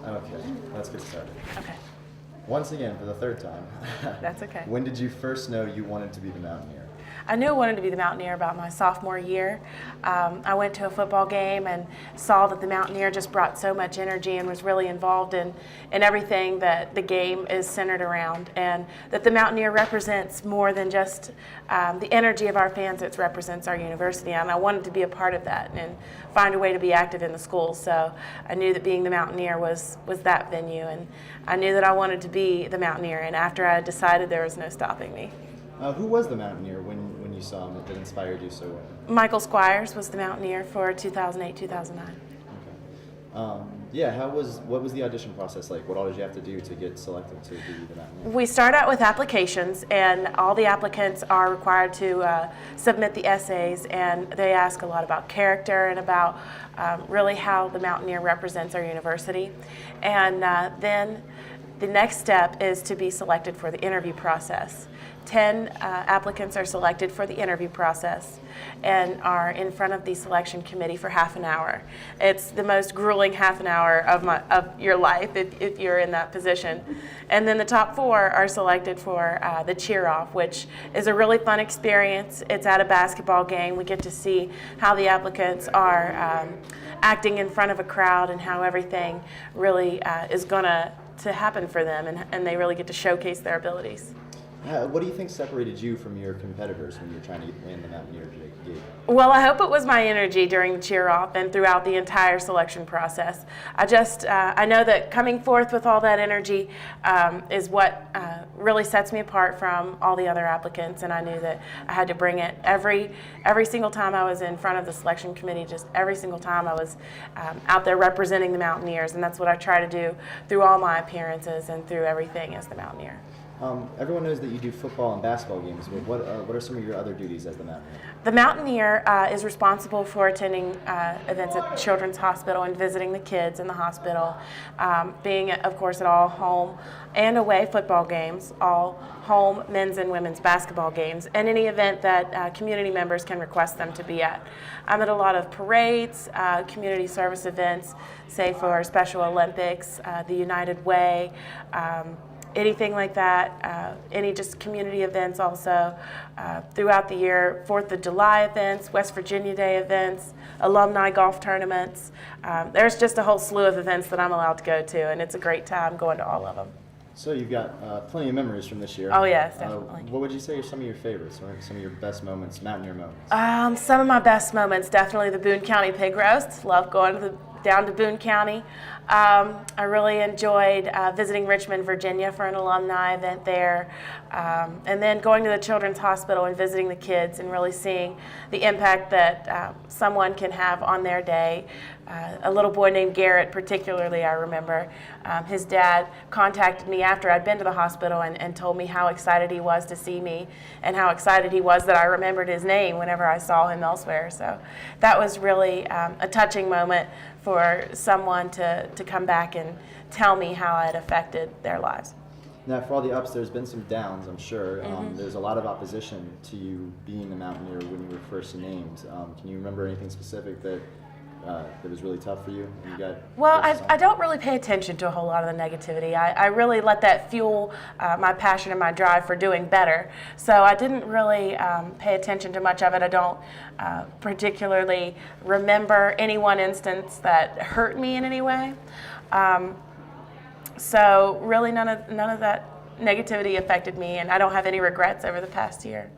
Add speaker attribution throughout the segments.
Speaker 1: Okay, let's get started.
Speaker 2: Okay,
Speaker 1: Once again, for the third time.
Speaker 2: that's okay.
Speaker 1: When did you first know you wanted to be the Mountaineer?
Speaker 2: I knew I wanted to be the Mountaineer about my sophomore year. I went to a football game and saw that the Mountaineer just brought so much energy and was really involved in everything that the game is centered around, and that the Mountaineer represents more than just the energy of our fans. It represents our university, and I wanted to be a part of that and find a way to be active in the school. So I knew that being the Mountaineer was that venue, and I knew that I wanted to be the Mountaineer, and after I decided, there was no stopping me.
Speaker 1: Who was the Mountaineer when you saw him that inspired you so well?
Speaker 2: Michael Squires was the Mountaineer for 2008-2009.
Speaker 1: Okay. What was the audition process like? What all did you have to do to get selected to be the Mountaineer?
Speaker 2: We start out with applications, and all the applicants are required to submit the essays, and they ask a lot about character and about really how the Mountaineer represents our university. And then the next step is to be selected for the interview process. 10 applicants are selected for the interview process and are in front of the selection committee for half an hour. It's the most grueling half an hour of your life if you're in that position. And then the top 4 are selected for the cheer-off, which is a really fun experience. It's at a basketball game. We get to see how the applicants are acting in front of a crowd and how everything really is going to happen for them, and they really get to showcase their abilities.
Speaker 1: What do you think separated you from your competitors when you were trying to win the Mountaineer gig?
Speaker 2: Well, I hope it was my energy during the cheer-off and throughout the entire selection process. I know that coming forth with all that energy is what really sets me apart from all the other applicants, and I knew that I had to bring it every single time I was in front of the selection committee. Just every single time I was out there representing the Mountaineers, and that's what I try to do through all my appearances and through everything as the Mountaineer.
Speaker 1: Everyone knows that you do football and basketball games, but what are some of your other duties as the Mountaineer?
Speaker 2: The Mountaineer is responsible for attending events at Children's Hospital and visiting the kids in the hospital, being, of course, at all home and away football games, all home men's and women's basketball games, and any event that community members can request them to be at. I'm at a lot of parades, community service events, say for Special Olympics, the United Way, anything like that, any just community events also throughout the year, 4th of July events, West Virginia Day events, alumni golf tournaments. There's just a whole slew of events that I'm allowed to go to, and it's a great time going to all of them.
Speaker 1: So you've got plenty of memories from this year.
Speaker 2: Oh yes, definitely.
Speaker 1: What would you say are some of your favorites, or some of your best moments, Mountaineer moments?
Speaker 2: Some of my best moments, definitely the Boone County Pig Roast. Love going down to Boone County. I really enjoyed visiting Richmond, Virginia for an alumni event there, and then going to the Children's Hospital and visiting the kids and really seeing the impact that someone can have on their day. A little boy named Garrett, particularly, I remember. His dad contacted me after I'd been to the hospital and told me how excited he was to see me and how excited he was that I remembered his name whenever I saw him elsewhere. So that was really a touching moment for someone to come back and tell me how it affected their lives.
Speaker 1: Now, for all the ups, there's been some downs, I'm sure. There's a lot of opposition to you being the Mountaineer when you were first named. Can you remember anything specific that was really tough for you when you got?
Speaker 2: Well, I don't really pay attention to a whole lot of the negativity. I really let that fuel my passion and my drive for doing better. So I didn't really pay attention to much of it. I don't particularly remember any one instance that hurt me in any way. So really none of that negativity affected me, and I don't have any regrets over the past year.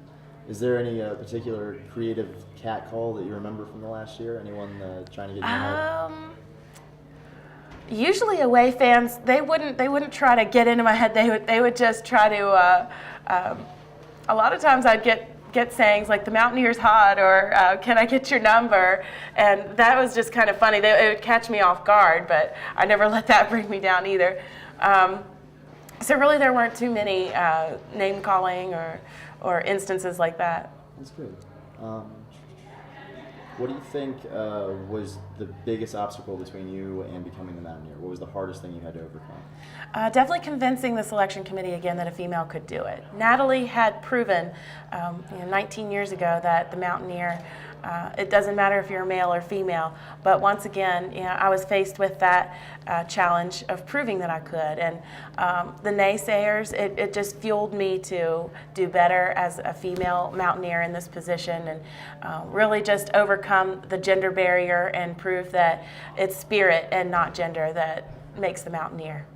Speaker 1: Is there any particular creative cat call that you remember from the last year? Anyone trying to get you out?
Speaker 2: Usually away fans, they wouldn't try to get into my head. They would just try to. A lot of times I'd get sayings like "the Mountaineer's hot" or "can I get your number," and that was just kind of funny. It would catch me off guard, but I never let that bring me down either. So really, there weren't too many name calling or instances like that.
Speaker 1: That's good. What do you think was the biggest obstacle between you and becoming the Mountaineer? What was the hardest thing you had to overcome?
Speaker 2: Definitely convincing the selection committee again that a female could do it. Natalie had proven 19 years ago that the Mountaineer It doesn't matter if you're male or female, but once again, I was faced with that challenge of proving that I could. And the naysayers, it just fueled me to do better as a female mountaineer in this position, and really just overcome the gender barrier and prove that it's spirit and not gender that makes the mountaineer.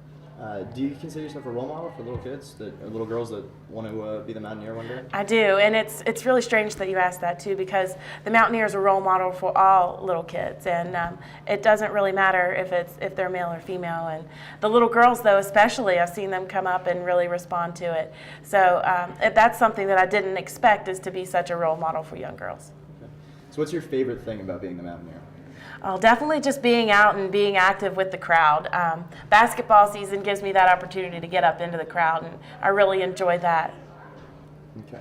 Speaker 1: Do you consider yourself a role model for little kids, or little girls that want to be the mountaineer one day?
Speaker 2: I do, and it's really strange that you asked that too, because the mountaineer is a role model for all little kids, and it doesn't really matter if they're male or female. And the little girls, though, especially, I've seen them come up and really respond to it. So that's something that I didn't expect, is to be such a role model for young girls.
Speaker 1: Okay. So what's your favorite thing about being the mountaineer?
Speaker 2: Oh, definitely just being out and being active with the crowd. Basketball season gives me that opportunity to get up into the crowd, and I really enjoy that.
Speaker 1: Okay.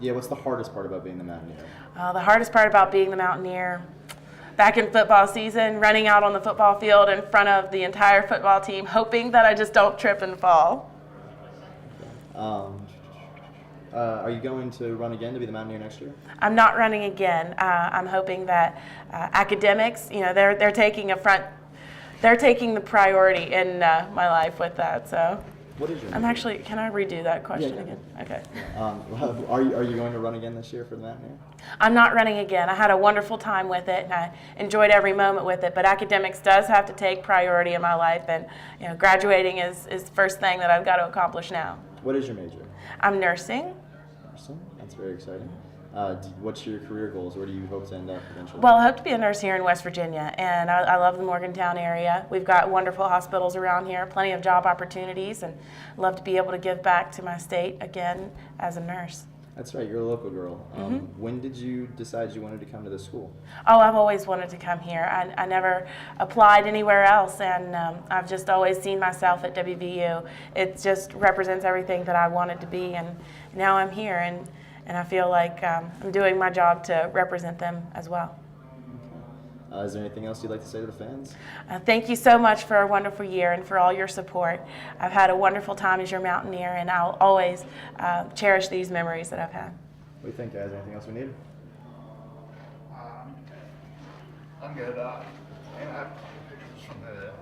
Speaker 1: Yeah, what's the hardest part about being the mountaineer?
Speaker 2: The hardest part about being the mountaineer, back in football season, running out on the football field in front of the entire football team, hoping that I just don't trip and fall.
Speaker 1: Are you going to run again to be the mountaineer next year?
Speaker 2: I'm not running again. I'm hoping that academics, they're taking the priority in my life with that. So.
Speaker 1: What is your major?
Speaker 2: I'm actually. Can I redo that question again? Okay.
Speaker 1: Are you going to run again this year for the mountaineer?
Speaker 2: I'm not running again. I had a wonderful time with it, and I enjoyed every moment with it. But academics does have to take priority in my life, and graduating is the first thing that I've got to accomplish now.
Speaker 1: What is your major?
Speaker 2: I'm nursing.
Speaker 1: Nursing? That's very exciting. What's your career goals? Where do you hope to end up eventually?
Speaker 2: Well, I hope to be a nurse here in West Virginia, and I love the Morgantown area. We've got wonderful hospitals around here, plenty of job opportunities, and I'd love to be able to give back to my state again as a nurse.
Speaker 1: That's right, you're a local girl. When did you decide you wanted to come to this school?
Speaker 2: Oh, I've always wanted to come here. I never applied anywhere else, and I've just always seen myself at WVU. It just represents everything that I wanted to be, and now I'm here, and I feel like I'm doing my job to represent them as well.
Speaker 1: Okay. Is there anything else you'd like to say to the fans?
Speaker 2: Thank you so much for a wonderful year and for all your support. I've had a wonderful time as your mountaineer, and I'll always cherish these memories that I've had.
Speaker 1: What do you think, guys? Anything else we need?
Speaker 3: I'm good. And I have pictures from the